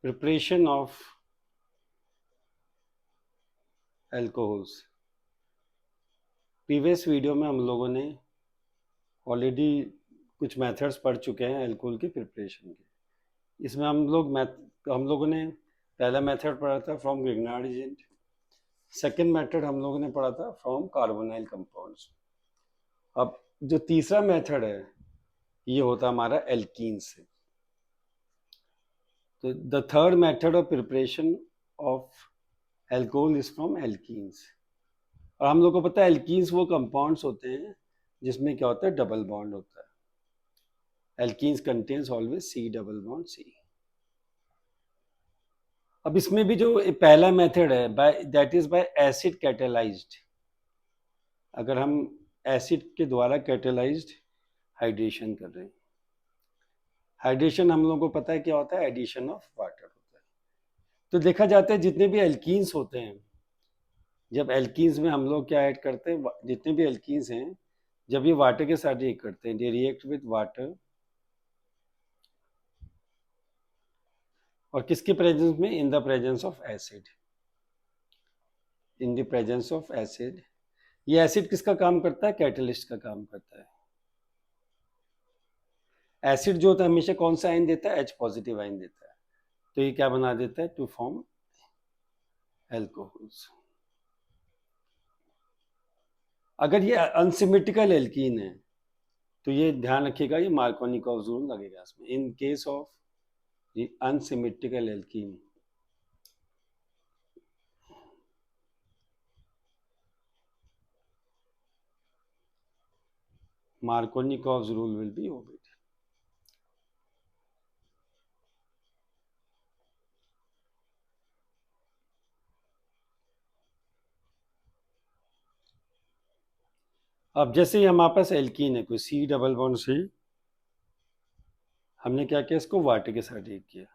Preparation of alcohols. Previous video में हम लोगों ने ऑलरेडी कुछ मेथड्स पढ़ चुके हैं एल्कोहल की प्रिपरेशन के। इसमें हम लोगों ने पहला मेथड पढ़ा था from Grignard agent. Second method हम लोगों ने पढ़ा था फ्रॉम कार्बोनाइल कंपाउंड्स। अब जो तीसरा मेथड है ये होता है हमारा एल्कीन से। तो the third method of preparation of alcohol is from alkenes. और हम लोग को पता है एल्कीन्स वो कंपाउंड्स होते हैं जिसमें क्या होता है, डबल बॉन्ड होता है। Alkenes contains always C double bond C. अब इसमें भी जो पहला मेथड है by that is by acid catalysed. अगर हम एसिड के द्वारा कैटेलाइज्ड हाइड्रेशन कर रहे हैं। हाइड्रेशन हम लोगों को पता है क्या होता है, एडिशन ऑफ वाटर होता है। तो देखा जाता है जितने भी एल्कीन्स होते हैं, जब एल्कीन्स में हम लोग क्या ऐड करते हैं, जितने भी एल्कीन्स हैं जब ये वाटर के साथ रिएक्ट करते हैं, दे रिएक्ट विद वाटर। और किसके प्रेजेंस में, in the presence of acid. In the presence of acid. ये एसिड किसका काम करता है, कैटलिस्ट का काम करता है। एसिड जो होता है हमेशा कौन सा आयन देता है, एच पॉजिटिव आयन देता है। तो ये क्या बना देता है, टू फॉर्म एल्कोहल्स। अगर ये अनसिमेट्रिकल एल्कीन है तो ये ध्यान रखिएगा, ये मार्कोनिकॉव रूल लगेगा इसमें। In case of the unsymmetrical alkene, Markovnikov rule will be obeyed. अब जैसे ही हमारे पास एल्कीन है, कोई सी डबल बॉन्ड सी, हमने क्या किया, इसको वाटर के साथ रिएक्ट किया।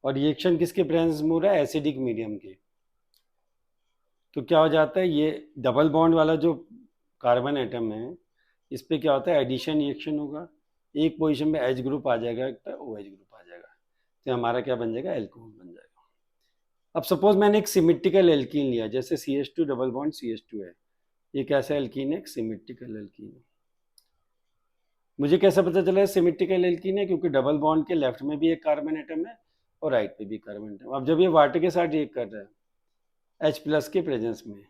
और रिएक्शन किसके प्रेजेंस में हो रहा है, एसिडिक मीडियम के। तो क्या हो जाता है, ये डबल बॉन्ड वाला जो कार्बन एटम है इस पे क्या होता है, एडिशन रिएक्शन होगा। एक पोजीशन पे एच ग्रुप आ जाएगा, एक पे ओ एच ग्रुप आ जाएगा। तो हमारा क्या बन जाएगा, एल्कोहल बन जाएगा। अब सपोज मैंने एक सिमेट्रिकल एल्कीन लिया, जैसे CH2 डबल बॉन्ड CH2 है। ये कैसा एल्कीन है, एक सिमेट्रिकल एल्कीन है। मुझे कैसे पता चला सिमेट्रिकल एल्कीन है, क्योंकि डबल बॉन्ड के लेफ्ट में भी एक कार्बन एटम है और राइट पे भी कार्बन एटम। अब जब ये वाटर के साथ रिएक्ट कर रहा है H प्लस के प्रेजेंस में,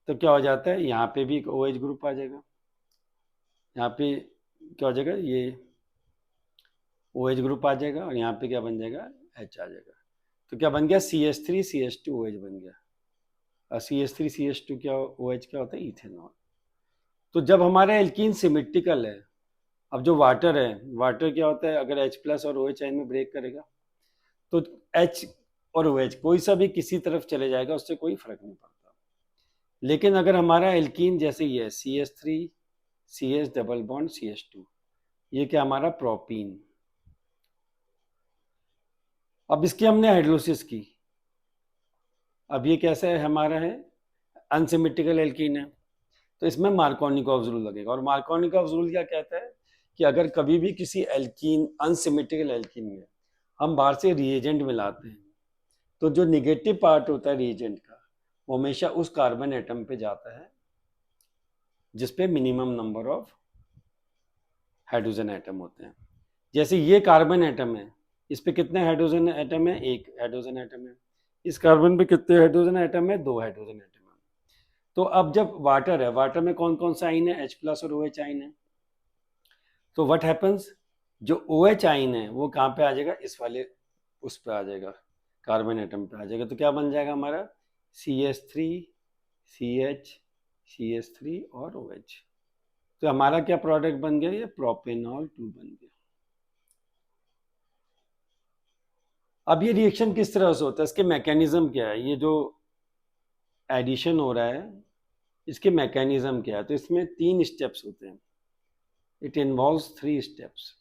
तो क्या हो जाता है, यहाँ पे भी एक OH ग्रुप आ जाएगा। यहाँ पे क्या हो जाएगा, ये OH ग्रुप आ जाएगा और यहाँ पे क्या बन जाएगा, H आ जाएगा। तो क्या बन गया, CH3 CH2 OH बन गया। और CH3 CH2 क्या, OH क्या होता है, इथेनॉल। तो जब हमारा एल्कीन सिमेट्रिकल है, अब जो वाटर है, वाटर क्या होता है, अगर H प्लस और OH आयन में ब्रेक करेगा तो H और OH कोई सा भी किसी तरफ चले जाएगा, उससे कोई फर्क नहीं पड़ता। लेकिन अगर हमारा एल्कीन जैसे ये है CH3 CH double bond CH2, ये क्या हमारा प्रोपीन। अब इसकी हमने हाइड्रोलिसिस की। अब ये कैसा है, हमारा है अनसिमेट्रिकल एल्कीन है। तो इसमें मार्कोनिकॉव रूल लगेगा। और मार्कोनिकॉव रूल क्या कहता है कि अगर कभी भी किसी एल्कीन, अनसिमेट्रिकल एल्कीन में हम बाहर से रिएजेंट मिलाते हैं, तो जो निगेटिव पार्ट होता है रिएजेंट का, वो हमेशा उस कार्बन एटम पे जाता है जिसपे minimum number of hydrogen atom होते हैं। जैसे ये कार्बन एटम है, इस पे कितने हाइड्रोजन एटम है, एक हाइड्रोजन एटम है। इस कार्बन पे कितने हाइड्रोजन एटम है, दो हाइड्रोजन एटम है। तो अब जब वाटर है, वाटर में कौन कौन सा आइन है, H प्लस और OH आइन है। तो व्हाट हैपन्स, जो OH आइन है वो कहाँ पे आ जाएगा, इस वाले उस पे आ जाएगा, कार्बन एटम पे आ जाएगा। तो क्या बन जाएगा हमारा, CH3 CH CH3 और OH। तो हमारा क्या प्रोडक्ट बन गया, ये प्रोपेनॉल 2 बन गया। अब ये रिएक्शन किस तरह से होता है, इसके मैकेनिज्म क्या है, ये जो एडिशन हो रहा है इसके मैकेनिज्म क्या है। तो इसमें 3 स्टेप्स होते हैं। It involves 3 steps.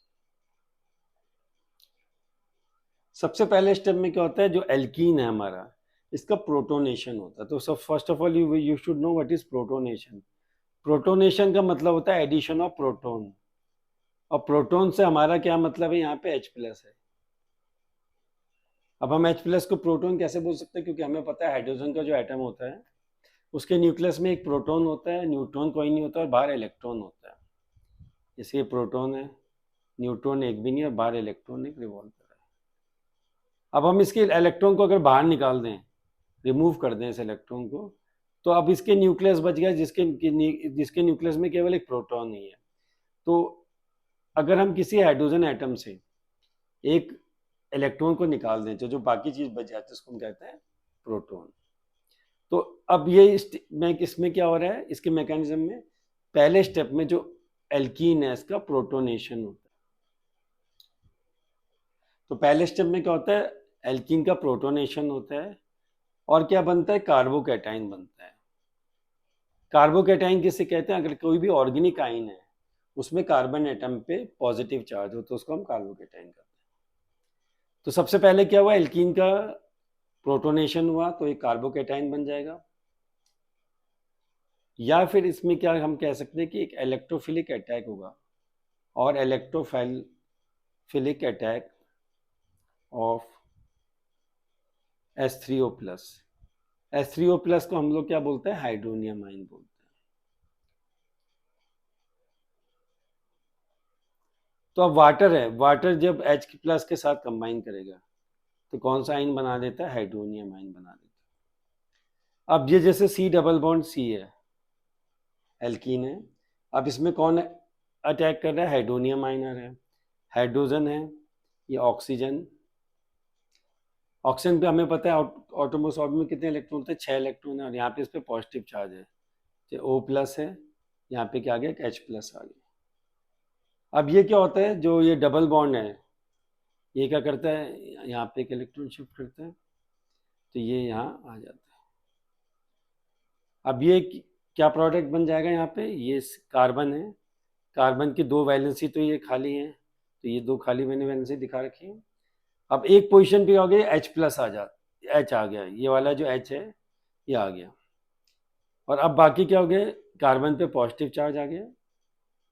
सबसे पहले स्टेप में क्या होता है, जो एल्कीन है हमारा, इसका प्रोटोनेशन होता है। तो सब first of all you should know what is protonation. Protonation का मतलब होता है एडिशन ऑफ प्रोटोन। और प्रोटोन से हमारा क्या मतलब है, यहाँ पे H प्लस है। अब हम H प्लस को प्रोटॉन कैसे बोल सकते हैं, क्योंकि हमें पता है हाइड्रोजन का जो एटम होता है उसके न्यूक्लियस में एक प्रोटॉन होता है, न्यूट्रॉन कोई नहीं होता और बाहर इलेक्ट्रॉन होता है। इसलिए प्रोटॉन है, न्यूट्रॉन एक भी नहीं और बाहर इलेक्ट्रॉन एक रिवॉल्वर है। अब हम इसके इलेक्ट्रॉन को अगर बाहर निकाल दें, रिमूव कर दें इस इलेक्ट्रॉन को, तो अब इसके न्यूक्लियस बच गया जिसके न्यूक्लियस में केवल एक प्रोटॉन ही है। तो अगर हम किसी हाइड्रोजन एटम से एक इलेक्ट्रॉन को निकाल दें तो जो बाकी चीज बच जाती है उसको हम कहते हैं प्रोटॉन। तो अब ये इसमें क्या हो रहा है, इसके मैकेनिज्म में पहले स्टेप में जो एल्कीन है इसका प्रोटोनेशन होता है। तो पहले स्टेप में क्या होता है, एल्कीन का प्रोटोनेशन होता है और क्या बनता है, कार्बोकैटाइन बनता है। कार्बोकैटाइन किसे कहते हैं, अगर कोई भी ऑर्गेनिक आइन है उसमें कार्बन एटम पे पॉजिटिव चार्ज हो तो उसको हम कार्बोकैटाइन कहते हैं। तो सबसे पहले क्या हुआ, एल्कीन का प्रोटोनेशन हुआ तो एक कार्बोकैटाइन बन जाएगा। या फिर इसमें क्या हम कह सकते हैं कि एक इलेक्ट्रोफिलिक अटैक होगा और electrophilic attack of H3O plus. H3O plus को हम लोग क्या बोलते हैं, हाइड्रोनियम आइन बोलते हैं। तो अब वाटर है, वाटर जब H प्लस के साथ कंबाइन करेगा तो कौन सा आइन बना देता है, हाइड्रोनियम आइन बना देता है। अब ये जैसे C डबल बॉन्ड C है, एल्कीन है, अब इसमें कौन अटैक कर रहा है, हाइड्रोनियम आइन आ रहा है। हाइड्रोजन है, ये ऑक्सीजन। ऑक्सीजन पे हमें पता है ऑटोमोस ऑर्बिट में कितने इलेक्ट्रॉन होते हैं, 6 इलेक्ट्रॉन है और यहाँ पे इस पे पॉजिटिव चार्ज है, तो O प्लस है, यहाँ पे क्या आ गया, H प्लस आ गया। अब ये क्या होता है, जो ये डबल बॉन्ड है ये क्या करता है, यहाँ पे एक इलेक्ट्रॉन शिफ्ट करता है तो ये यहाँ आ जाता है। अब ये क्या प्रोडक्ट बन जाएगा, यहाँ पे ये कार्बन है, कार्बन की 2 वैलेंसी तो ये खाली है, तो ये 2 खाली मैंने वैलेंसी दिखा रखी है। अब एक पोजीशन पे हो गया H प्लस H आ गया, ये वाला जो H है ये आ गया। और अब बाकी क्या हो गया, कार्बन पे पॉजिटिव चार्ज आ गया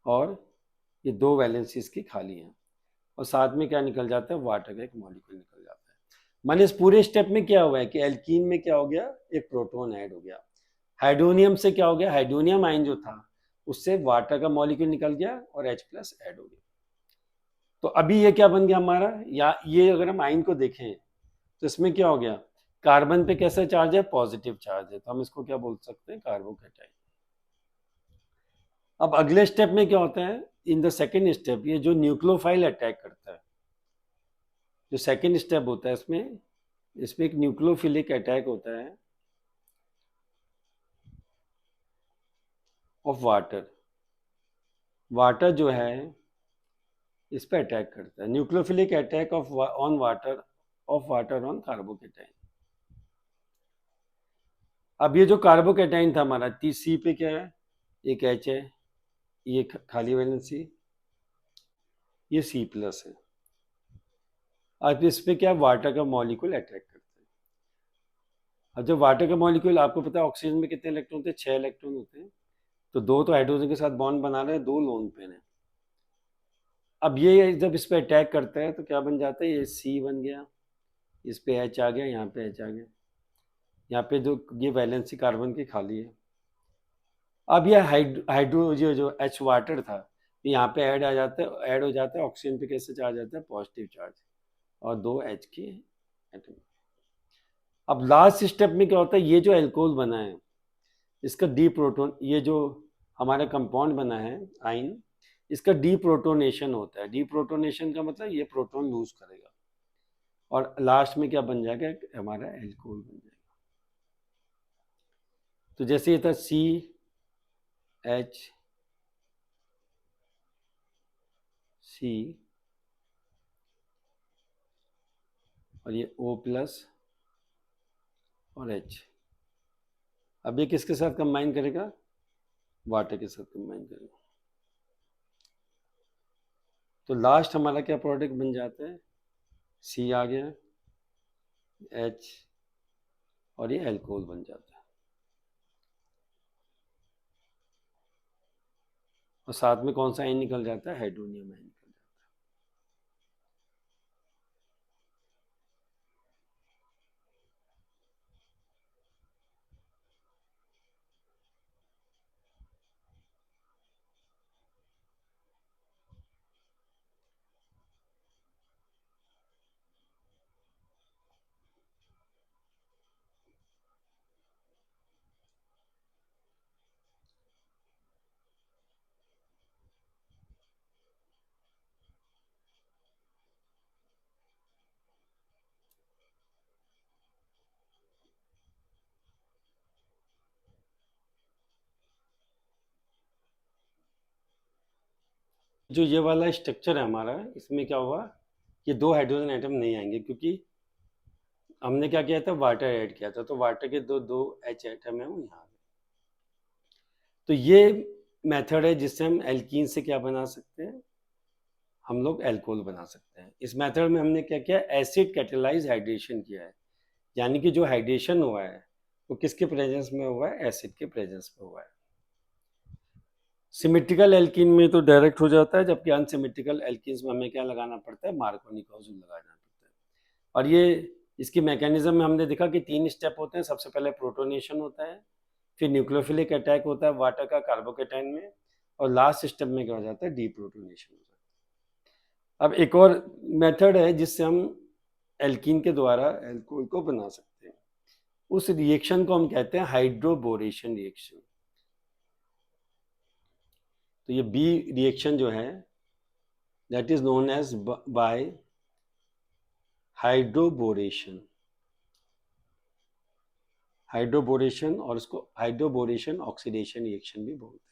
और ये 2 वैलेंसी इसकी खाली है और साथ में क्या निकल जाता है, वाटर का एक मॉलिक्यूल निकल जाता है। माने इस पूरे स्टेप में क्या हुआ है कि एल्कीन में क्या हो गया, एक प्रोटॉन ऐड हो गया। हाइड्रोनियम से क्या हो गया, हाइड्रोनियम आयन जो था उससे वाटर का मॉलिक्यूल निकल गया और H प्लस ऐड हो गया। तो अभी ये क्या बन गया हमारा, या ये अगर हम आयन को देखें तो इसमें क्या हो गया, कार्बन पे कैसा चार्ज है, पॉजिटिव चार्ज है, तो हम इसको क्या बोल सकते हैं, कार्बोकैटाइन। अब अगले स्टेप में क्या होता है, इन द सेकेंड स्टेप ये जो न्यूक्लियोफाइल अटैक करता है, जो सेकेंड स्टेप होता है इसमें इसमें एक न्यूक्लियोफिलिक अटैक होता है ऑफ वाटर। वाटर जो है इस पे अटैक करता है, nucleophilic attack of on water, of water on carbocation. अब ये जो कार्बोकैटाइन था हमारा सी पे क्या है, एक H है, ये खाली वैलेंसी, ये C प्लस है। अब इस पे क्या, वाटर का मॉलिक्यूल अटैक करता है। अब जब वाटर का मॉलिक्यूल, आपको पता है ऑक्सीजन में कितने इलेक्ट्रॉन होते हैं, 6 इलेक्ट्रॉन होते हैं, तो 2 तो हाइड्रोजन के साथ बॉन्ड बना रहे हैं, 2 लोन पेयर है। अब ये जब इस पे अटैक करता है तो क्या बन जाता है, ये C बन गया, इस पे H आ गया, यहाँ पे H आ गया, यहाँ पे जो ये वैलेंसी कार्बन की खाली है। अब ये हाइड्रो जो H वाटर था यहाँ पे ऐड आ जाता है, ऐड हो जाता है, ऑक्सीजन पे कैसे चार्ज आता है, पॉजिटिव चार्ज, और 2 H की एटम। अब लास्ट स्टेप में क्या होता है, ये जो एल्कोहल बना है इसका डी प्रोटोन, ये जो हमारा कंपाउंड बना है आइन, इसका डी प्रोटोनेशन होता है। डी प्रोटोनेशन का मतलब ये प्रोटोन लूज करेगा और लास्ट में क्या बन जाएगा, हमारा एल्कोहल बन जाएगा। तो जैसे ये था CH C और ये O प्लस और H, अब ये किसके साथ कंबाइन करेगा, वाटर के साथ कंबाइन करेगा। तो लास्ट हमारा क्या प्रोडक्ट बन जाता है, C आ गया, H और ये एल्कोहल बन जाता है और साथ में कौन सा आयन निकल जाता है, हाइड्रोनियम आयन निकल जाता है। जो ये वाला स्ट्रक्चर है हमारा, इसमें क्या हुआ, ये 2 हाइड्रोजन एटम नहीं आएंगे क्योंकि हमने क्या किया था, वाटर ऐड किया था, तो वाटर के दो दो एच एटम है वो यहाँ आ गए। तो ये मेथड है जिससे हम एल्कीन से क्या बना सकते हैं, हम लोग एल्कोहल बना सकते हैं। इस मेथड में हमने क्या किया, एसिड कैटेलाइज हाइड्रेशन किया है, यानी कि जो हाइड्रेशन हुआ है वो किसके प्रेजेंस में हुआ है, एसिड के प्रेजेंस में हुआ है। सिमेट्रिकल एल्कीन में तो डायरेक्ट हो जाता है, जबकि अनसिमेट्रिकल एल्कीन्स में हमें क्या लगाना पड़ता है, मार्कोनी क्लॉजल लगाना पड़ता है। और ये इसकी मैकेनिज्म में हमने देखा कि 3 स्टेप होते हैं। सबसे पहले प्रोटोनेशन होता है, फिर न्यूक्लियोफिलिक अटैक होता है वाटर का कार्बोकेटाइन में, और लास्ट स्टेप में क्या हो जाता है, डीप्रोटोनेशन हो जाता है। अब एक और मेथड है जिससे हम एल्कीन के द्वारा एल्कोहल को बना सकते हैं। उस रिएक्शन को हम कहते हैं हाइड्रोबोरेशन रिएक्शन। तो ये बी रिएक्शन जो है, that is known as by hydroboration. Hydroboration, और इसको हाइड्रोबोरेशन ऑक्सीडेशन रिएक्शन भी बोलते हैं।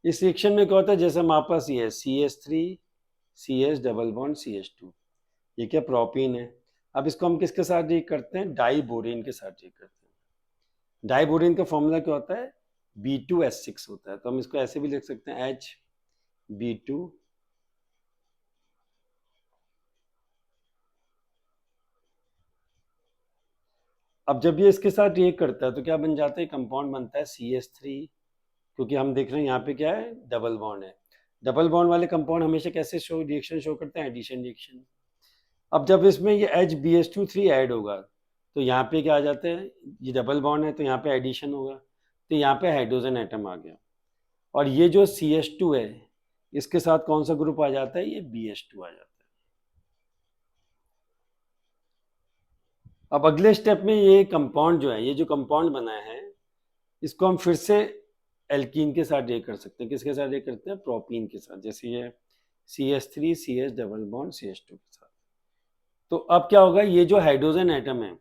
इस रिएक्शन में क्या होता है, जैसे हमारे पास ये है CH3 CH double bond CH2, ये क्या प्रोपीन है। अब इसको हम किसके साथ रिएक्ट करते हैं, डाइबोरेन के साथ रिएक्ट करते हैं। डाइबोरेन का फॉर्मूला क्या होता है, B2S6 होता है। तो हम इसको ऐसे भी लिख सकते हैं, HB2। अब जब ये इसके साथ रिएक्ट करता है तो क्या बन जाता है, कंपाउंड बनता है CH3, क्योंकि हम देख रहे हैं यहाँ पे क्या है, डबल बॉन्ड है। डबल बॉन्ड वाले कंपाउंड हमेशा कैसे रिएक्शन शो करते हैं, एडिशन रिएक्शन। अब जब इसमें ये HBH23 ऐड होगा तो यहाँ पे क्या आ जाता है, ये डबल बॉन्ड है तो यहाँ पे एडिशन होगा, तो यहाँ पे हाइड्रोजन एटम आ गया। और ये जो CH2 है, इसके साथ कौन सा ग्रुप आ जाता है, ये BH2 आ जाता है। अब अगले स्टेप में ये कंपाउंड जो है, ये जो कंपाउंड बना है, इसको हम फिर से एल्कीन के साथ रिएक्ट कर सकते हैं। किसके साथ रिएक्ट करते हैं, प्रोपीन के साथ, जैसे ये CH3 CH double bond CH2 के साथ। तो अब क्या होगा, ये जो हाइड्रोजन एटम है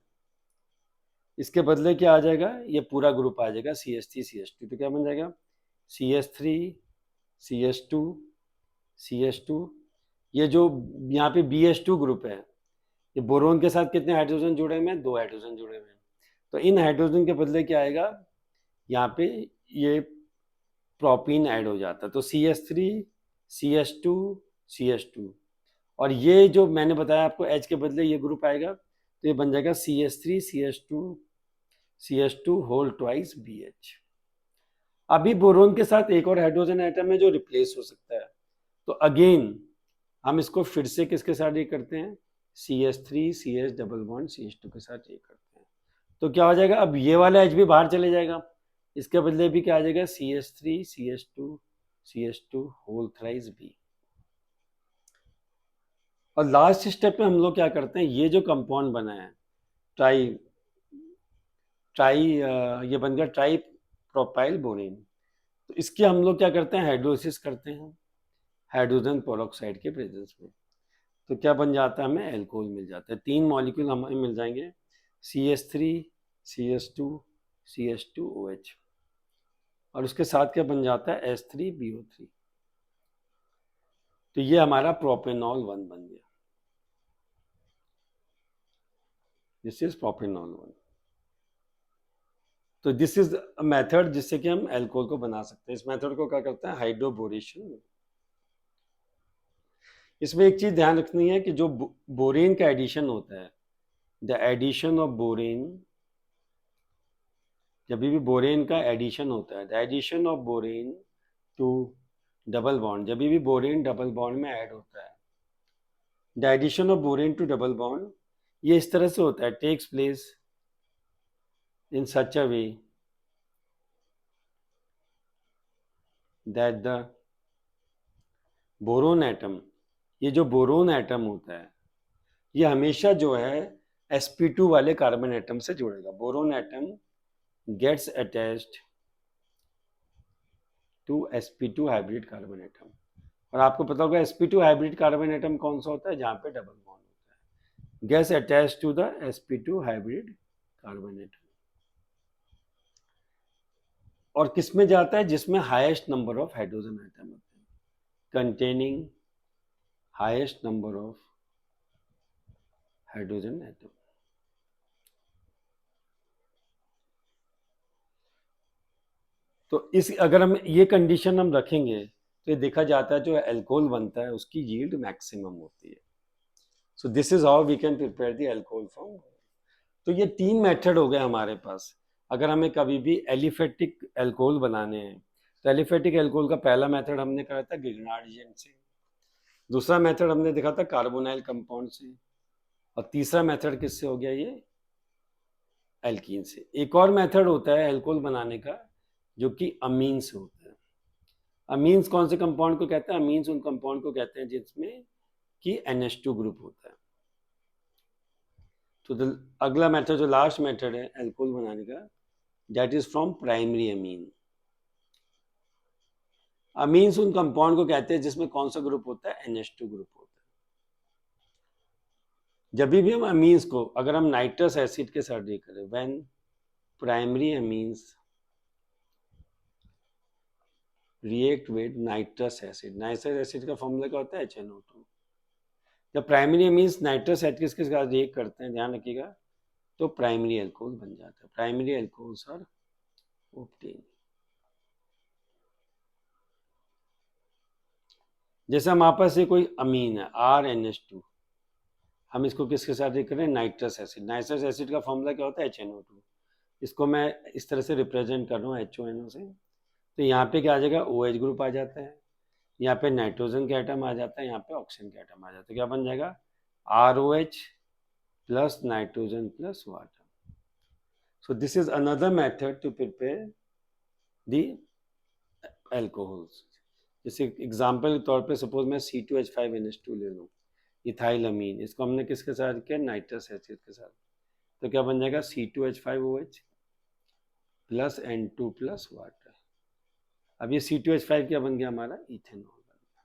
इसके बदले क्या आ जाएगा, ये पूरा ग्रुप आ जाएगा CH3 CH2। तो क्या बन जाएगा, CH3 CH2 CH2। ये जो यहाँ पे BH2 ग्रुप है, ये बोरोन के साथ कितने हाइड्रोजन जुड़े हुए हैं, 2 हाइड्रोजन जुड़े हुए हैं। तो इन हाइड्रोजन के बदले क्या आएगा, यहाँ पे ये प्रोपीन ऐड हो जाता है। तो CH3 CH2 CH2, और ये जो मैंने बताया आपको H के बदले ये ग्रुप आएगा, तो ये बन जाएगा CH3 CH2 whole twice BH। अभी बोरोन के साथ एक और हाइड्रोजन एटम है जो रिप्लेस हो सकता है, तो अगेन हम इसको फिर से किसके साथ रिएक्ट करते हैं, CH3 CH double bond CH2 के साथ रिएक्ट करते हैं। तो क्या हो जाएगा, अब ये वाला H भी बाहर चले जाएगा, इसके बदले भी क्या आ जाएगा, CH3 CH2 whole thrice B। और लास्ट स्टेप में हम लोग क्या करते हैं, ये जो कंपाउंड बना है ट्राई ट्राई ये बन गया ट्राई प्रोपाइल बोरेन, तो इसके हम लोग क्या करते हैं, हाइड्रोलिसिस करते हैं हाइड्रोजन पेरोक्साइड के प्रेजेंस में। तो क्या बन जाता है, हमें एल्कोहल मिल जाता है। 3 मॉलिक्यूल हमें मिल जाएंगे, CH3 CH2 CH2OH, और उसके साथ क्या बन जाता है, H3BO3। तो ये हमारा प्रोपेनॉल 1 बन गया। This is propanol 1। तो दिस इज अ मेथड जिससे कि हम एल्कोहल को बना सकते हैं। इस मेथड को क्या करते हैं, हाइड्रोबोरेशन। इसमें एक चीज ध्यान रखनी है कि जो बोरेन का एडिशन होता है, द एडिशन ऑफ बोरेन, जब भी बोरेन का एडिशन होता है, the addition of borane to double bond, जब भी बोरेन डबल बॉन्ड में ऐड होता है, the addition of borane to double bond, ये इस तरह से होता है, takes place in such a way that the boron atom, ये जो बोरोन एटम होता है ये हमेशा जो है sp2 वाले कार्बन एटम से जुड़ेगा। Boron atom gets attached to sp2 hybrid carbon atom. और आपको पता होगा sp2 हाइब्रिड कार्बन एटम कौन सा होता है, जहां पे डबल बॉन्ड होता है, gets attached to the sp2 hybrid carbon atom. और किस में जाता है? जिसमें highest number of hydrogen atom होते हैं, containing highest number of hydrogen atom. तो इस अगर हम ये कंडीशन हम रखेंगे तो ये देखा जाता है जो अल्कोहल बनता है उसकी यील्ड मैक्सिमम होती है। So this is how we can prepare the alcohol from. तो ये 3 मेथड हो गए हमारे पास। अगर हमें कभी भी एलिफेटिक अल्कोहल बनाने हैं तो एलिफेटिक अल्कोहल का पहला मेथड हमने करा था गिरनार्ड एजेंट से, दूसरा मेथड हमने देखा था कार्बोनाइल कंपाउंड से, और तीसरा मेथड किससे हो गया? ये एल्कीन से। एक और मेथड होता है अल्कोहल बनाने का जो कि अमीन से होता है। अमीन्स कौन से कंपाउंड को कहते हैं? अमीन्स उन कंपाउंड को कहते हैं जिसमें कि NH2 ग्रुप होता है। तो अगला मेथड जो लास्ट मेथड है अल्कोहल बनाने का, that is from primary amine. Amines उन कंपाउंड को कहते हैं जिसमें कौन सा ग्रुप होता है? NH2 ग्रुप होता है। जब भी हम अमीन्स को अगर हम नाइट्रस एसिड के साथ डील करें, when primary amines react with nitrous acid, nitrous acid का फॉर्मूला क्या होता है? HNO2। जब प्राइमरी अमीन्स नाइट्रस एसिड के साथ रिएक्ट करते हैं, ध्यान रखिएगा, तो प्राइमरी अल्कोहल बन जाता है। Primary alcohols are obtain. जैसे हमारे पास ये कोई अमीन है RNH2, हम इसको किसके साथ रिएक्ट करें? Nitrous acid. नाइट्रस एसिड का फॉर्मूला क्या होता है? HNO2। इसको मैं इस तरह से रिप्रेजेंट कर रहा हूँ HONO से। तो यहाँ पे क्या आ जाएगा? OH ग्रुप आ जाता है, यहाँ पे नाइट्रोजन के आइटम आ जाता है, यहाँ पे ऑक्सीजन के आइटम आ जाता है। क्या बन जाएगा? ROH plus nitrogen plus water. So this is another method to prepare the alcohols. जैसे एग्जाम्पल के तौर पे सपोज मैं C2H5NH2 ले लूँ, इथाइल अमीन, इसको हमने किसके साथ किया? नाइट्रस एसिड के साथ। तो क्या बन जाएगा? C2H5OH plus N2 plus water. अब ये C2H5 क्या बन गया हमारा? इथेनॉल बन गया।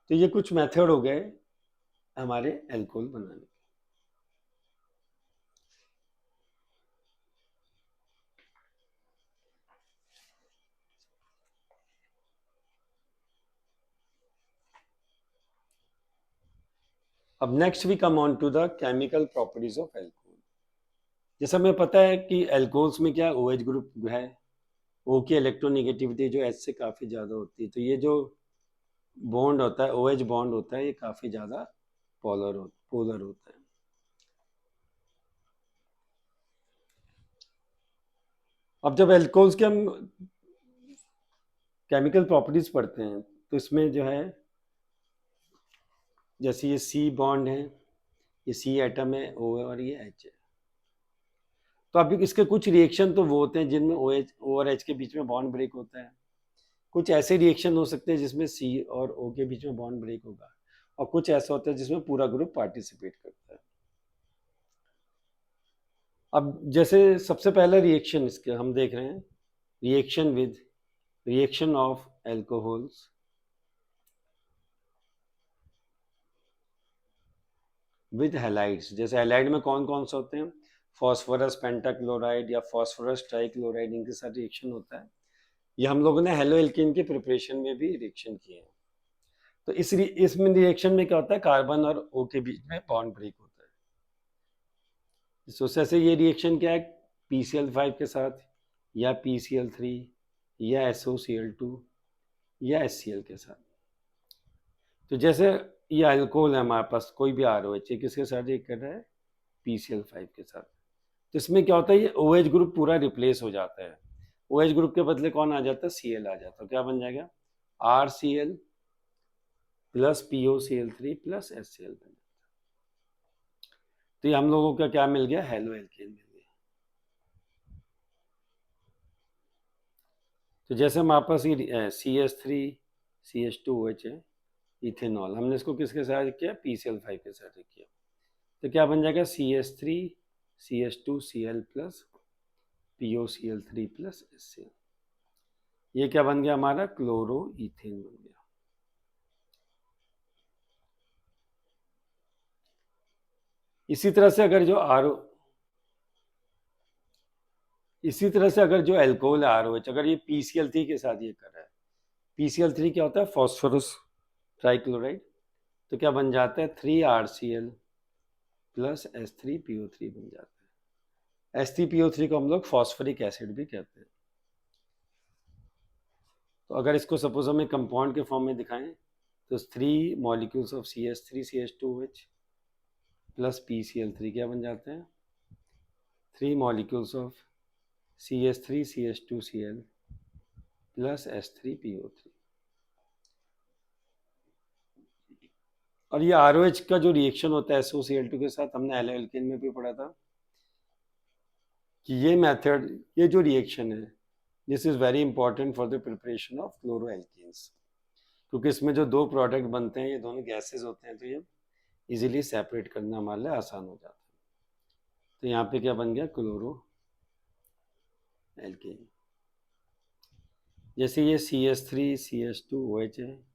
तो ये कुछ मेथड हो गए हमारे अल्कोहल बनाने। अब next we come on to the chemical properties of alcohol. जैसा हमें पता है कि अल्कोहल्स में क्या OH ग्रुप है, O की इलेक्ट्रोनेगेटिविटी जो H से काफी ज्यादा होती है, तो ये जो बॉन्ड होता है OH बॉन्ड होता है, ये काफी ज्यादा पोलर होता है। अब जब अल्कोहल्स के हम केमिकल प्रॉपर्टीज पढ़ते हैं तो इसमें जो है, जैसे ये C बॉन्ड है, ये C एटम है, O है, और ये H है। तो अभी इसके कुछ रिएक्शन तो वो होते हैं जिनमें OH और H के बीच में बॉन्ड ब्रेक होता है। कुछ ऐसे रिएक्शन हो सकते हैं जिसमें C और O के बीच में बॉन्ड ब्रेक होगा, और कुछ ऐसा होता है जिसमें पूरा ग्रुप पार्टिसिपेट करता है। अब जैसे सबसे पहला रिएक्शन इसके हम देख रहे हैं, reaction of alcohols with halides. जैसे हैलाइड में कौन कौन से होते हैं? फॉस्फोरस पेंटाक्लोराइड या फॉस्फोरस ट्राइक्लोराइड, इनके साथ रिएक्शन होता है। ये हम लोगों ने हेलो एल्केन के प्रिपरेशन में भी रिएक्शन किए हैं। तो इसमें रिएक्शन में क्या होता है? कार्बन और O के बीच में बॉन्ड ब्रेक होता है। से ये रिएक्शन क्या है? PCl5 के साथ, या PCl3, या SOCl2, या HCl के साथ। तो जैसे ये अल्कोहल है हमारे पास, कोई भी ROH, किसके साथ रिएक्ट कर रहा है? PCl5 के साथ। तो इसमें क्या होता है? ये OH ग्रुप पूरा रिप्लेस हो जाता है। OH ग्रुप के बदले कौन आ जाता है? Cl आ जाता है। क्या बन जाएगा? RCl plus POCl3 plus HCl बन जाता है। तो ये हम लोगों का क्या मिल गया? हेलो एल्केन मिल गया। तो जैसे हमारे पास ये CH3CH2OH है, इथेनॉल, हमने इसको किसके साथ किया? PCl5 के साथ किया। तो क्या बन जाएगा? CH3CH2Cl plus POCl3 plus HCl। ये क्या बन गया हमारा? क्लोरो इथेन बन गया। इसी तरह से अगर जो इसी तरह से अगर जो एल्कोहल है ROH, अगर ये PCl3 के साथ ये कर रहा है, PCl3 क्या होता है? Phosphorus trichloride. तो क्या बन जाता है? 3RCl प्लस H3PO3 बन जाता है। H3PO3 को हम लोग फॉस्फोरिक एसिड भी कहते हैं। तो अगर इसको सपोज हमें कंपाउंड के फॉर्म में दिखाएं तो 3 molecules of CH3CH2OH plus PCl3 क्या बन जाते हैं? 3 molecules of CH3CH2Cl plus H3PO3। और ये ROH का जो रिएक्शन होता है SOCl2 के साथ, हमने एल्केन में भी पढ़ा था कि ये मेथड, ये जो रिएक्शन है, this is very important for the preparation of chloroalkanes, क्योंकि इसमें जो दो प्रोडक्ट बनते हैं ये दोनों गैसेस होते हैं, तो ये इजीली सेपरेट करना हमारे लिए आसान हो जाता है। तो यहाँ पे क्या बन गया? Chloro alkane. जैसे ये CH3CH2OH है,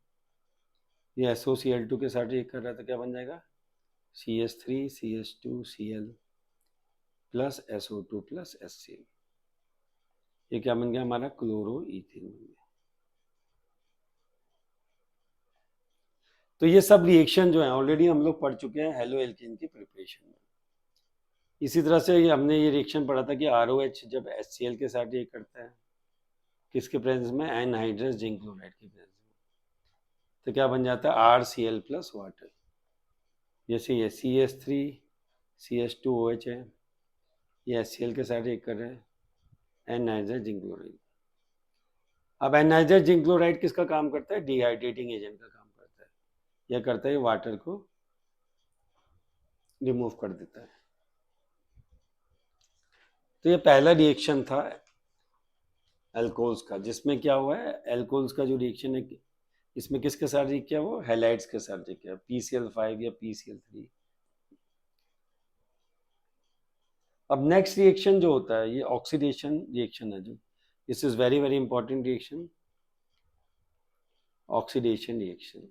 ये SOCl2 के साथ रिएक्ट कर रहा है, तो क्या बन जाएगा? CH3CH2Cl plus SO2 plus HCl। ये क्या बन गया हमारा? क्लोरो इथेन बन गया। तो ये सब रिएक्शन जो है ऑलरेडी हम लोग पढ़ चुके हैं हेलो एल्केन की प्रिपरेशन में। इसी तरह से हमने ये रिएक्शन पढ़ा था कि ROH जब HCl के साथ रिएक्ट करता है, किसके प्रेजेंस में? एनहाइड्रस जिंक क्लोराइड के प्रेजेंस में, तो क्या बन जाता है? RCl plus water. जैसे ये CH3CH2OH है, ये HCl के साथ रिएक्ट कर रहे हैं, एनहाइड्रस जिंक क्लोराइड। अब एनहाइड्रस जिंक क्लोराइड किसका काम करता है? डिहाइड्रेटिंग एजेंट का काम करता है। यह करता है वाटर को रिमूव कर देता है। तो ये पहला रिएक्शन था एल्कोहल्स का, जिसमें क्या हुआ है? एल्कोहल्स का जो रिएक्शन है, इसमें किसके साथ रिएक्ट किया? वो हैलाइड्स के साथ रिएक्ट किया, PCl5 या PCl3। अब नेक्स्ट रिएक्शन जो होता है, ये ऑक्सीडेशन रिएक्शन है, जो this is very very important reaction, oxidation reaction.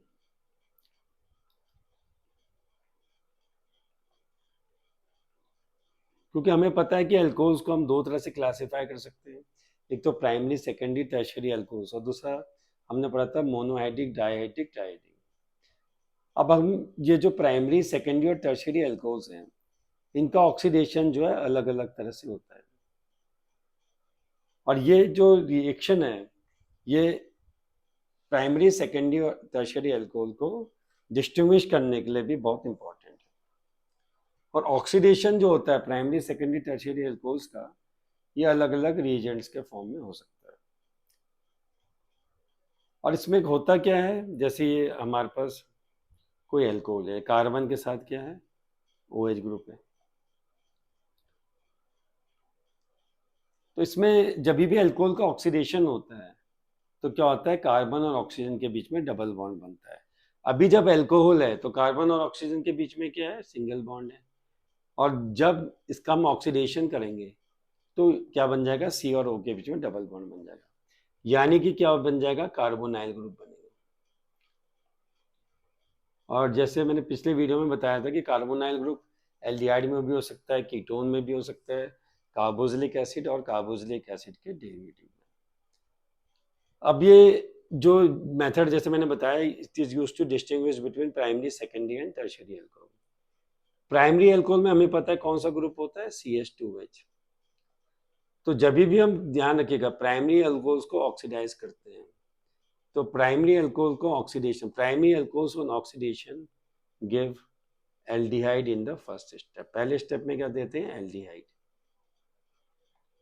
क्योंकि हमें पता है कि अल्कोहल्स को हम दो तरह से क्लासिफाई कर सकते हैं, एक तो प्राइमरी, सेकेंडरी, टर्शियरी अल्कोहल्स, और दूसरा हमने पढ़ा था मोनोहाइड्रिक, डायहाइड्रिक, ट्राइहाइड्रिक। अब हम ये जो प्राइमरी, सेकेंडरी और टर्शियरी अल्कोहल्स हैं, इनका ऑक्सीडेशन जो है अलग अलग तरह से होता है। और ये जो रिएक्शन है, ये प्राइमरी, सेकेंडरी और टर्शियरी अल्कोहल को डिस्टिंग्विश करने के लिए भी बहुत इंपॉर्टेंट है। और ऑक्सीडेशन जो होता है प्राइमरी, सेकेंडरी, टर्शियरी अल्कोहल्स का, ये अलग अलग रिएजेंट्स के फॉर्म में हो सकता है। और इसमें होता क्या है? जैसे ये हमारे पास कोई अल्कोहल है, कार्बन के साथ क्या है? OH ग्रुप है। तो इसमें जब भी अल्कोहल का ऑक्सीडेशन होता है तो क्या होता है? कार्बन और ऑक्सीजन के बीच में डबल बॉन्ड बनता है। अभी जब अल्कोहल है तो कार्बन और ऑक्सीजन के बीच में क्या है? सिंगल बॉन्ड है। और जब इसका हम ऑक्सीडेशन करेंगे तो क्या बन जाएगा? C और O के बीच में डबल बॉन्ड बन जाएगा, यानी कि क्या बन जाएगा? कार्बोनाइल ग्रुप बनेगा। और जैसे मैंने पिछले वीडियो में बताया था कि कार्बोनाइल ग्रुप एल्डिहाइड में भी हो सकता है, कीटोन में भी हो सकता है, कार्बोक्सिलिक एसिड और कार्बोक्सिलिक एसिड के डेरिवेटिव में। अब ये जो मेथड जैसे मैंने बताया, it is used to distinguish between primary, secondary and tertiary alcohol. Primary alcohol में हमें पता है कौन सा ग्रुप होता है? CH2OH। तो जब भी हम ध्यान रखिएगा, प्राइमरी अल्कोहल्स को ऑक्सीडाइज करते हैं, तो प्राइमरी अल्कोहल को oxidation, primary alcohols on oxidation give aldehyde in the first step. पहले स्टेप में क्या देते हैं? Aldehyde.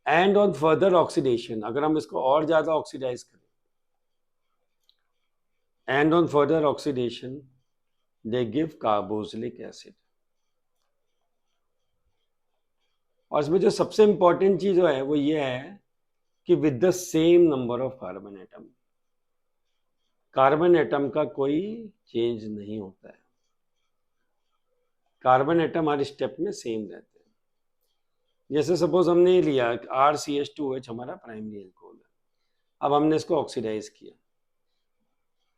And on further oxidation, अगर हम इसको और ज्यादा ऑक्सीडाइज करें, and on further oxidation they give carboxylic acid. और इसमें जो सबसे इंपॉर्टेंट चीज है वो ये है कि with the same number of carbon atom, carbon atom का कोई चेंज नहीं होता है, कार्बन एटम हर स्टेप में सेम रहते हैं। जैसे सपोज हमने ये लिया RCH2OH हमारा प्राइमरी अल्कोहल है, अब हमने इसको ऑक्सीडाइज किया।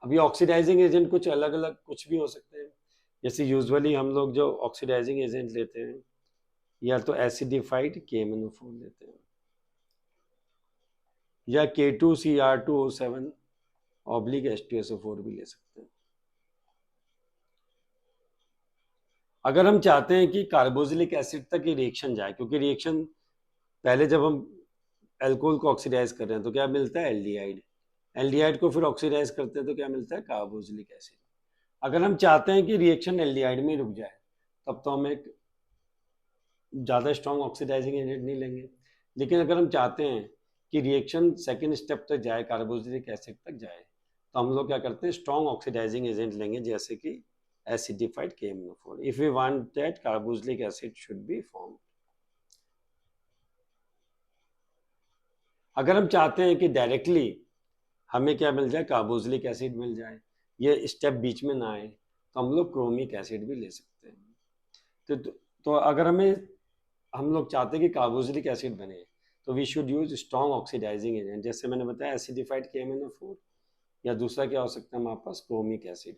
अभी ऑक्सीडाइजिंग एजेंट कुछ अलग अलग कुछ भी हो सकते हैं। जैसे यूजुअली हम लोग जो ऑक्सीडाइजिंग एजेंट लेते हैं, या तो एसिडिफाइड KMnO4 लेते हैं, या K2Cr2O7 ऑब्लिक H2SO4 भी ले सकते हैं। अगर हम चाहते हैं कि कार्बोक्सिलिक एसिड तक ये रिएक्शन जाए, क्योंकि रिएक्शन पहले जब हम अल्कोहल को ऑक्सीडाइज कर रहे हैं तो क्या मिलता है, एल्डिहाइड। एल्डिहाइड को फिर ऑक्सीडाइज करते हैं तो क्या मिलता है, कार्बोक्सिलिक एसिड। अगर हम चाहते हैं कि रिएक्शन एल्डिहाइड में रुक जाए, तब तो हम एक ज़्यादा स्ट्रॉन्ग ऑक्सीडाइजिंग एजेंट नहीं लेंगे। लेकिन अगर हम चाहते हैं कि रिएक्शन सेकेंड स्टेप तक जाए, कार्बोक्सिलिक एसिड तक जाए, तो हम लोग क्या करते हैं, स्ट्रॉन्ग ऑक्सीडाइजिंग एजेंट लेंगे, जैसे कि acidified KMnO4 if we want that carboxylic acid should be form. अगर हम चाहते हैं कि डायरेक्टली हमें क्या मिल जाए, कार्बोक्सिलिक एसिड मिल जाए, ये स्टेप बीच में ना आए, तो हम लोग क्रोमिक एसिड भी ले सकते हैं। तो अगर हम लोग चाहते हैं कि कार्बोक्सिलिक एसिड बने, तो we should use strong oxidising agent, जैसे मैंने बताया एसिडिफाइड KMnO4, या दूसरा क्या हो सकता है हमारे पास, क्रोमिक एसिड।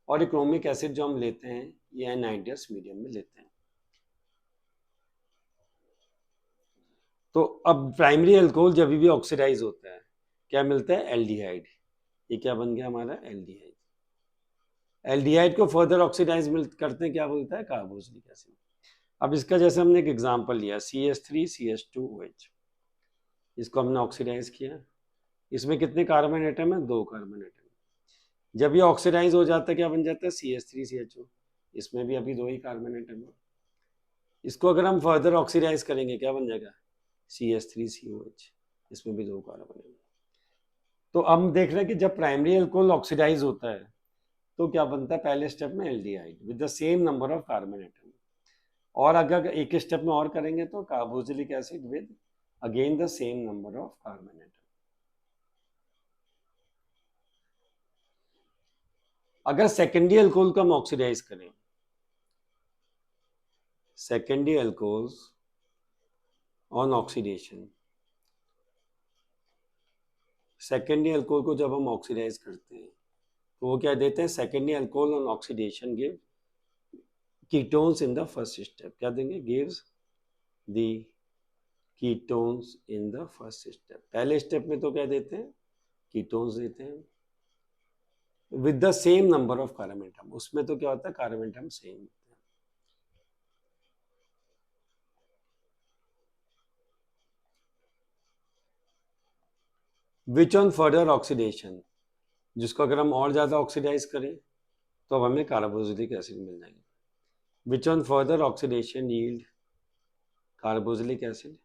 और ये क्रोमिक एसिड जो हम लेते हैं, ये एनआईडीएस मीडियम में लेते हैं। तो अब प्राइमरी अल्कोहल जब भी ऑक्सीडाइज होता है, क्या मिलता है, एल्डिहाइड। ये क्या बन गया हमारा, एल्डिहाइड। एल्डिहाइड को फर्दर ऑक्सीडाइज करते हैं, क्या बोलता है, कार्बोक्सिलिक एसिड। अब इसका जैसे हमने एक एग्जांपल लिया, CH3CH2OH, इसको हमने ऑक्सीडाइज किया। इसमें कितने कार्बन एटम है, 2 कार्बन एटम। जब ये ऑक्सीडाइज हो जाता है, क्या बन जाता है, CH3CHO। इसमें भी अभी 2 ही कार्बन एटम है। इसको अगर हम फर्दर ऑक्सीडाइज करेंगे, क्या बन जाएगा, CH3COH। इसमें भी 2 कार्बन है। तो हम देख रहे हैं कि जब प्राइमरी अल्कोहल ऑक्सीडाइज होता है, तो क्या बनता है, पहले स्टेप में aldehyde with the same number of carbon atom. और अगर एक स्टेप में और करेंगे तो carboxylic acid with again the same number of carbon atom. अगर सेकेंडरी अल्कोहल को हम ऑक्सीडाइज करें, secondary alcohols on oxidation, secondary alcohol को जब हम ऑक्सीडाइज करते हैं, तो वो क्या देते हैं, secondary alcohol on oxidation give ketones in the first step. क्या देंगे, gives the ketones in the first step. पहले स्टेप में तो क्या देते हैं, कीटोन्स देते हैं with the same number of carbon atom. उसमें तो क्या होता है, कार्बन एटम सेम होते हैं। विच ऑन फर्दर ऑक्सीडेशन, जिसको अगर हम और ज्यादा ऑक्सीडाइज करें, तो अब हमें कार्बोक्सिलिक एसिड मिल जाएगा। Which on further oxidation yield carboxylic acid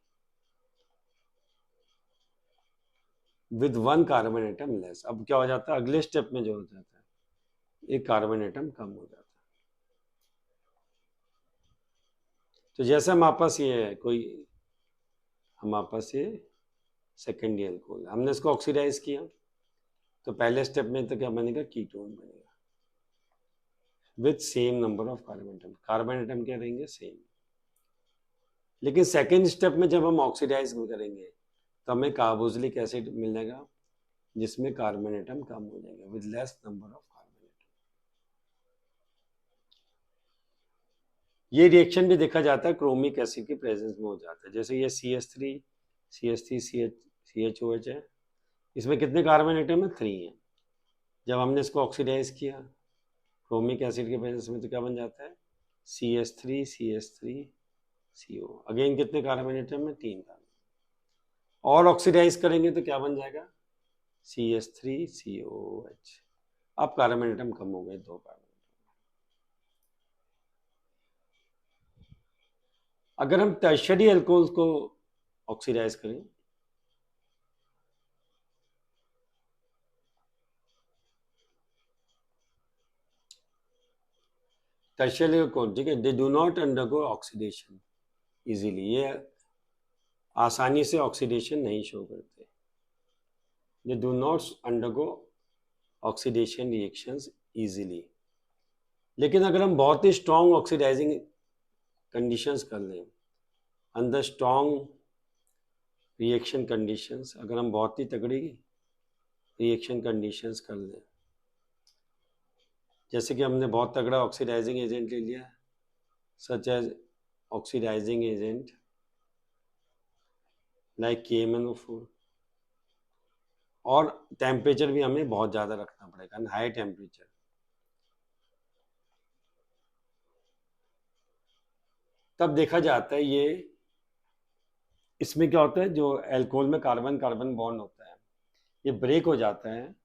with 1 carbon atom less. अब क्या हो जाता है, अगले स्टेप में जो हो जाता है, एक कार्बन एटम कम हो जाता है। तो जैसे हमारे पास ये है कोई, हमारे पास ये सेकेंडरी अल्कोहल, हमने इसको ऑक्सीडाइज किया, तो पहले स्टेप में तो क्या बनेगा, कीटोन बनेगा with same number of carbon atom. Carbon atom क्या रहेंगे, सेम। लेकिन सेकेंड स्टेप में जब हम ऑक्सीडाइज करेंगे, तो हमें कार्बोक्सिलिक एसिड मिलेगा, जिसमें कार्बन एटम कम हो जाएंगे with less number of carbon atom. ये रिएक्शन भी देखा जाता है क्रोमिक एसिड की प्रेजेंस में हो जाता है। जैसे ये CH3CH3CHOH है, इसमें कितने कार्बन एटम है, 3 है। जब हमने इसको ऑक्सीडाइज किया क्रोमिक एसिड के प्रेजेंस में, तो क्या बन जाता है, CH3CH3CO। अगेन कितने कार्बन एटम है, 3 कार्बन। और ऑक्सीडाइज करेंगे तो क्या बन जाएगा, CH3COH। अब कार्बन एटम कम हो गए, 2 कार्बन। अगर हम टर्शियरी अल्कोहल्स को ऑक्सीडाइज करें, टर्शियरी अल्कोहल, ठीक है, they do not undergo oxidation easily. ये आसानी से ऑक्सीडेशन नहीं शो करते। They do not undergo oxidation reactions easily. लेकिन अगर हम बहुत ही स्ट्रॉन्ग ऑक्सीडाइजिंग कंडीशंस कर लें, अंदर स्ट्रॉन्ग रिएक्शन कंडीशंस, अगर हम बहुत ही तगड़ी रिएक्शन कंडीशंस कर लें, जैसे कि हमने बहुत तगड़ा ऑक्सीडाइजिंग एजेंट ले लिया, such as oxidising agent like KMnO4, और टेम्परेचर भी हमें बहुत ज़्यादा रखना पड़ेगा, हाई टेम्परेचर। तब देखा जाता है ये, इसमें क्या होता है, जो एल्कोहल में कार्बन कार्बन बॉन्ड होता है ये ब्रेक हो जाता है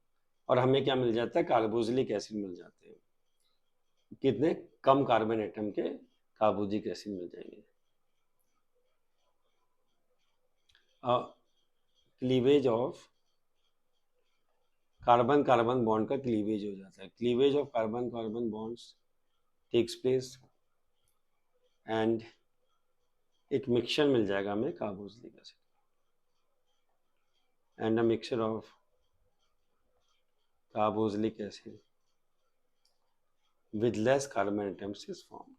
और हमें क्या मिल जाता है, कार्बोक्सिलिक एसिड मिल जाते हैं। कितने कम कार्बन एटम के कार्बोक्सिलिक एसिड मिल जाएंगे। Cleavage of carbon carbon bond का क्लीवेज हो जाता है, cleavage of carbon carbon bonds takes place and एक मिक्सचर मिल जाएगा हमें carboxylic acid and a mixture of carboxylic acid with less carbon atoms is formed.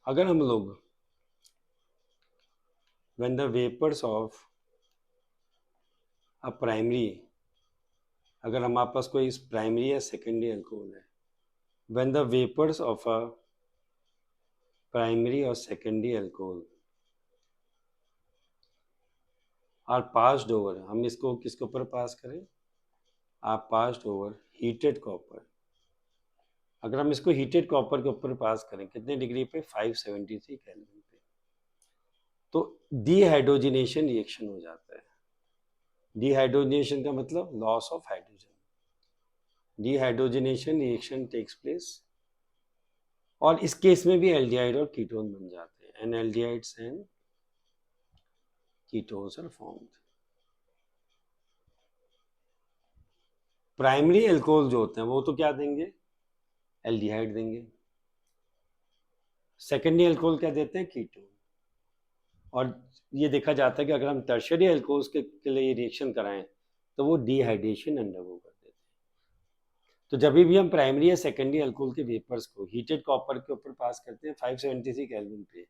अगर हम लोग when the vapors of a primary, अगर हमारे पास कोई प्राइमरी या सेकेंडरी अल्कोहल है, when the vapors of a primary or secondary alcohol are passed over, हम इसको किसके ऊपर पास करें, are passed over heated copper। अगर हम इसको हीटेड कॉपर के ऊपर पास करें कितने डिग्री पे, 573 केल्विन पे, तो डीहाइड्रोजनेशन रिएक्शन हो जाता है। डीहाइड्रोजनेशन का मतलब loss of hydrogen. Dehydrogenation reaction takes place और इस केस में भी एल्डिहाइड और कीटोन बन जाते हैं, and aldehydes and ketones are formed. Primary alcohol जो होते हैं वो तो क्या देंगे, एल्डिहाइड देंगे। सेकेंडरी एल्कोहल क्या देते हैं, कीटोन। और ये देखा जाता है कि अगर हम टर्शियरी एल्कोहल्स के लिए रिएक्शन कराएं तो वो डिहाइड्रेशन अंडरगो कर देते हैं। तो जब भी हम प्राइमरी या सेकेंडरी अल्कोहल के वेपर्स को हीटेड कॉपर के ऊपर पास करते हैं 573 केल्विन पे,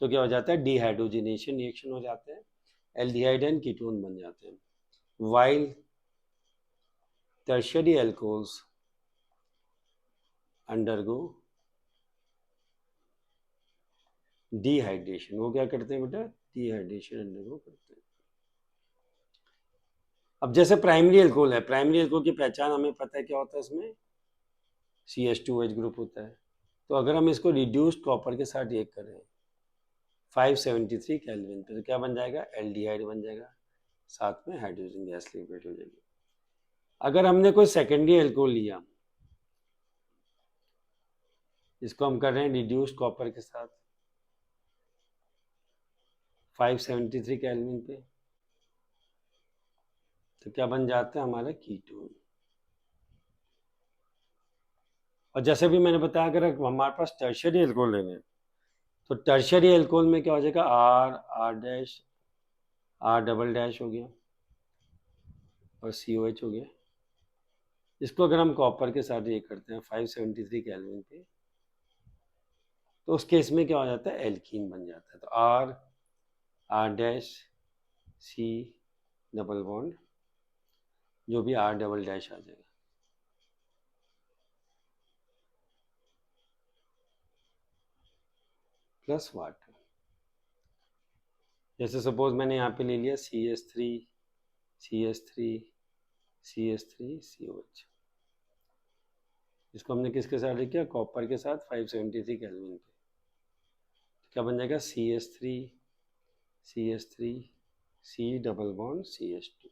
तो क्या हो जाता है, डिहाइड्रोजनेशन रिएक्शन हो जाते हैं, एल्डिहाइड एंड कीटोन बन जाते हैं। While tertiary alcohols undergo dehydration, वो क्या करते हैं बेटा, डिहाइड्रेशन अंडरगो करते हैं। अब जैसे प्राइमरी अल्कोहल है, प्राइमरी अल्कोहल की पहचान हमें पता है क्या होता है, इसमें CH2OH ग्रुप होता है। तो अगर हम इसको रिड्यूस्ड कॉपर के साथ रिएक्ट करें 573 केल्विन पे, तो क्या बन जाएगा, एल्डिहाइड बन जाएगा, साथ में हाइड्रोजन गैस लिक्विड हो जाएगी। अगर हमने कोई सेकेंडरी अल्कोहल लिया, इसको हम कर रहे हैं रिड्यूस्ड कॉपर के साथ 573 केल्विन पे, तो क्या बन जाता है हमारा, कीटोन। और जैसे भी मैंने बताया, अगर हमारे पास टर्शियरी अल्कोहल लेंगे तो टर्शियरी अल्कोहल में क्या हो जाएगा, R dash, R double dash हो गया और COH हो गया। इसको अगर हम कॉपर के साथ ये करते हैं 573 केल्विन पे, तो उस केस में क्या हो जाता है, एल्कीन बन जाता है। तो R dash C double bond, जो भी आर डबल डैश आ जाएगा, प्लस वाटर। जैसे सपोज मैंने यहाँ पे ले लिया CH3 CH3 CH3 COH, इसको हमने किसके साथ लिखा, कॉपर के साथ 573 केल्विन पे, तो क्या बन जाएगा, CH3 CH3 C double bond CH2।